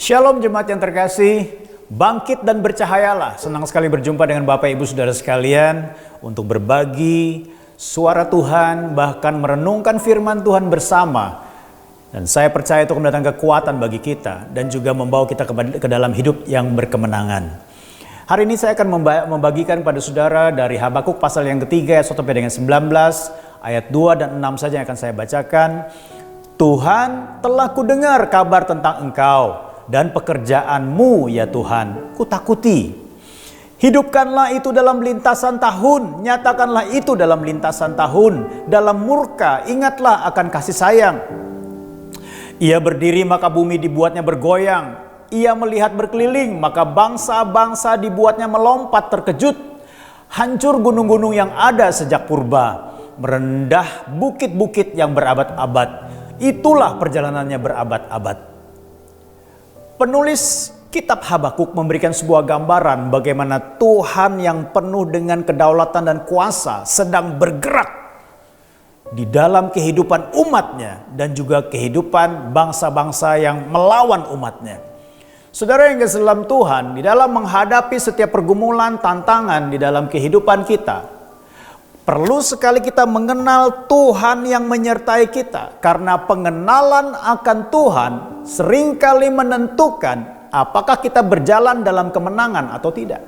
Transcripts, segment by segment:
Shalom jemaat yang terkasih, bangkit dan bercahayalah. Senang sekali berjumpa dengan Bapak Ibu Saudara sekalian untuk berbagi suara Tuhan, bahkan merenungkan firman Tuhan bersama. Dan saya percaya itu mendatangkan kekuatan bagi kita dan juga membawa kita ke dalam hidup yang berkemenangan. Hari ini saya akan membagikan pada saudara dari Habakuk pasal yang ketiga ayat 1 sampai dengan 19, ayat 2 dan 6 saja yang akan saya bacakan. Tuhan telah kudengar kabar tentang engkau dan pekerjaanmu ya Tuhan, kutakuti. Hidupkanlah itu dalam lintasan tahun, nyatakanlah itu dalam lintasan tahun. Dalam murka ingatlah akan kasih sayang. Ia berdiri maka bumi dibuatnya bergoyang. Ia melihat berkeliling maka bangsa-bangsa dibuatnya melompat terkejut. Hancur gunung-gunung yang ada sejak purba, merendah bukit-bukit yang berabad-abad. Itulah perjalanannya berabad-abad. Penulis kitab Habakuk memberikan sebuah gambaran bagaimana Tuhan yang penuh dengan kedaulatan dan kuasa sedang bergerak di dalam kehidupan umatnya dan juga kehidupan bangsa-bangsa yang melawan umatnya. Saudara yang kasih dalam Tuhan, di dalam menghadapi setiap pergumulan, tantangan di dalam kehidupan kita, perlu sekali kita mengenal Tuhan yang menyertai kita. Karena pengenalan akan Tuhan seringkali menentukan apakah kita berjalan dalam kemenangan atau tidak.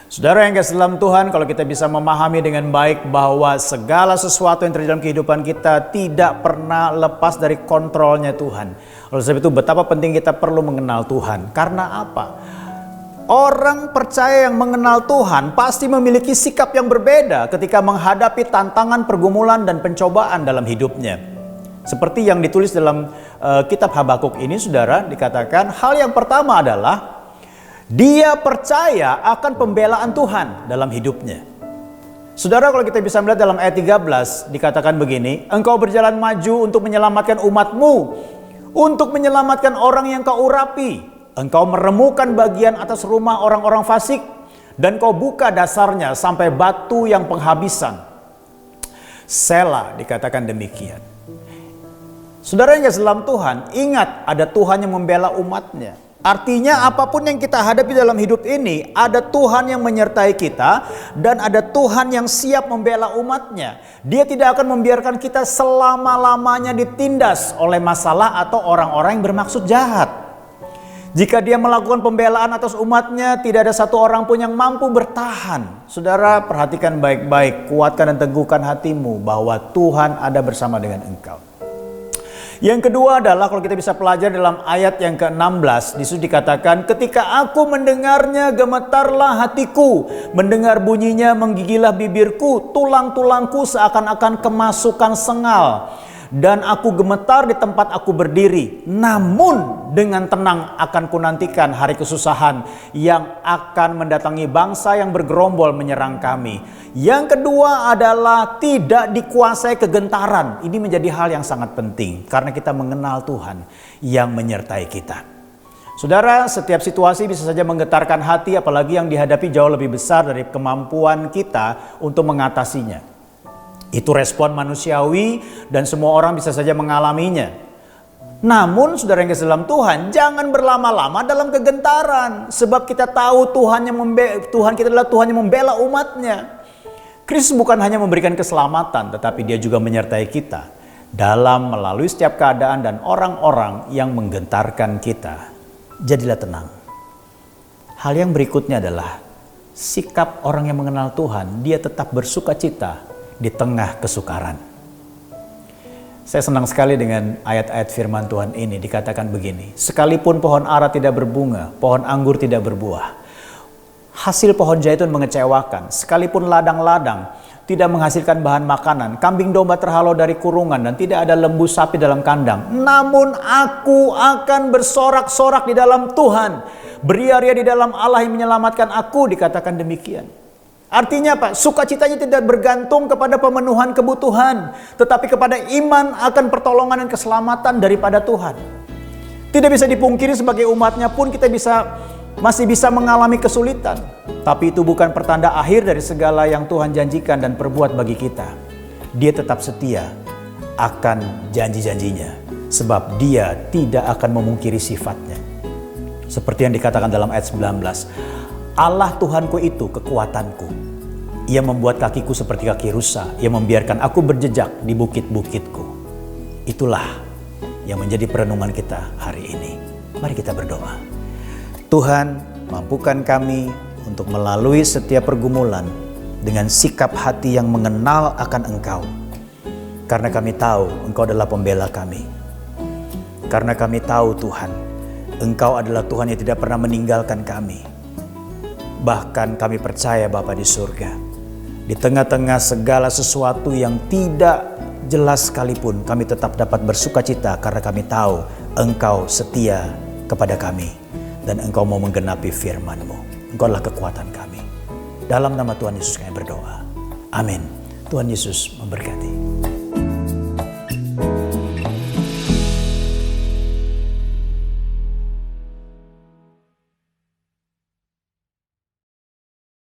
Saudara yang kasih dalam Tuhan, kalau kita bisa memahami dengan baik bahwa segala sesuatu yang terjadi dalam kehidupan kita tidak pernah lepas dari kontrolnya Tuhan. Oleh sebab itu betapa penting kita perlu mengenal Tuhan. Karena apa? Orang percaya yang mengenal Tuhan pasti memiliki sikap yang berbeda ketika menghadapi tantangan, pergumulan, dan pencobaan dalam hidupnya. Seperti yang ditulis dalam kitab Habakuk ini, saudara, dikatakan hal yang pertama adalah dia percaya akan pembelaan Tuhan dalam hidupnya. Saudara, kalau kita bisa melihat dalam ayat 13 dikatakan begini, engkau berjalan maju untuk menyelamatkan umatmu, untuk menyelamatkan orang yang kau urapi. Engkau meremukan bagian atas rumah orang-orang fasik, dan kau buka dasarnya sampai batu yang penghabisan. Selah, dikatakan demikian. Saudara yang kasih dalam Tuhan, ingat ada Tuhan yang membela umatnya. Artinya apapun yang kita hadapi dalam hidup ini, ada Tuhan yang menyertai kita dan ada Tuhan yang siap membela umatnya. Dia tidak akan membiarkan kita selama-lamanya ditindas oleh masalah atau orang-orang yang bermaksud jahat. Jika dia melakukan pembelaan atas umatnya, tidak ada satu orang pun yang mampu bertahan. Saudara, perhatikan baik-baik, kuatkan dan teguhkan hatimu bahwa Tuhan ada bersama dengan engkau. Yang kedua adalah kalau kita bisa pelajari dalam ayat yang ke-16, disitu dikatakan, ketika aku mendengarnya gemetarlah hatiku, mendengar bunyinya menggigilah bibirku, tulang-tulangku seakan-akan kemasukan sengal. Dan aku gemetar di tempat aku berdiri. Namun dengan tenang akan kunantikan hari kesusahan yang akan mendatangi bangsa yang bergerombol menyerang kami. Yang kedua adalah tidak dikuasai kegentaran. Ini menjadi hal yang sangat penting karena kita mengenal Tuhan yang menyertai kita. Saudara, setiap situasi bisa saja menggetarkan hati, apalagi yang dihadapi jauh lebih besar dari kemampuan kita untuk mengatasinya. Itu respon manusiawi dan semua orang bisa saja mengalaminya. Namun saudara yang kasih dalam Tuhan, jangan berlama-lama dalam kegentaran. Sebab kita tahu Tuhan kita adalah Tuhan yang membela umatnya. Kristus bukan hanya memberikan keselamatan, tetapi dia juga menyertai kita dalam melalui setiap keadaan dan orang-orang yang menggentarkan kita. Jadilah tenang. Hal yang berikutnya adalah sikap orang yang mengenal Tuhan, dia tetap bersuka cita di tengah kesukaran. Saya senang sekali dengan ayat-ayat firman Tuhan ini. Dikatakan begini, sekalipun pohon ara tidak berbunga, pohon anggur tidak berbuah, hasil pohon zaitun mengecewakan, sekalipun ladang-ladang tidak menghasilkan bahan makanan, kambing domba terhalau dari kurungan dan tidak ada lembu sapi dalam kandang, namun aku akan bersorak-sorak di dalam Tuhan, beria-ria di dalam Allah yang menyelamatkan aku. Dikatakan demikian. Artinya apa? Sukacitanya tidak bergantung kepada pemenuhan kebutuhan, tetapi kepada iman akan pertolongan dan keselamatan daripada Tuhan. Tidak bisa dipungkiri sebagai umatnya pun kita masih bisa mengalami kesulitan. Tapi itu bukan pertanda akhir dari segala yang Tuhan janjikan dan perbuat bagi kita. Dia tetap setia akan janji-janjinya. sebab Dia tidak akan memungkiri sifatnya. Seperti yang dikatakan dalam ayat 19, Allah Tuhanku itu kekuatanku. Ia membuat kakiku seperti kaki rusa. Ia membiarkan aku berjejak di bukit-bukitku. Itulah yang menjadi perenungan kita hari ini. Mari kita berdoa. Tuhan, mampukan kami untuk melalui setiap pergumulan dengan sikap hati yang mengenal akan Engkau. Karena kami tahu Engkau adalah pembela kami. Karena kami tahu Tuhan, Engkau adalah Tuhan yang tidak pernah meninggalkan kami. Bahkan kami percaya Bapa di surga, di tengah-tengah segala sesuatu yang tidak jelas sekalipun, kami tetap dapat bersuka cita karena kami tahu Engkau setia kepada kami dan Engkau mau menggenapi firman-Mu. Engkau adalah kekuatan kami. Dalam nama Tuhan Yesus kami berdoa. Amin. Tuhan Yesus memberkati.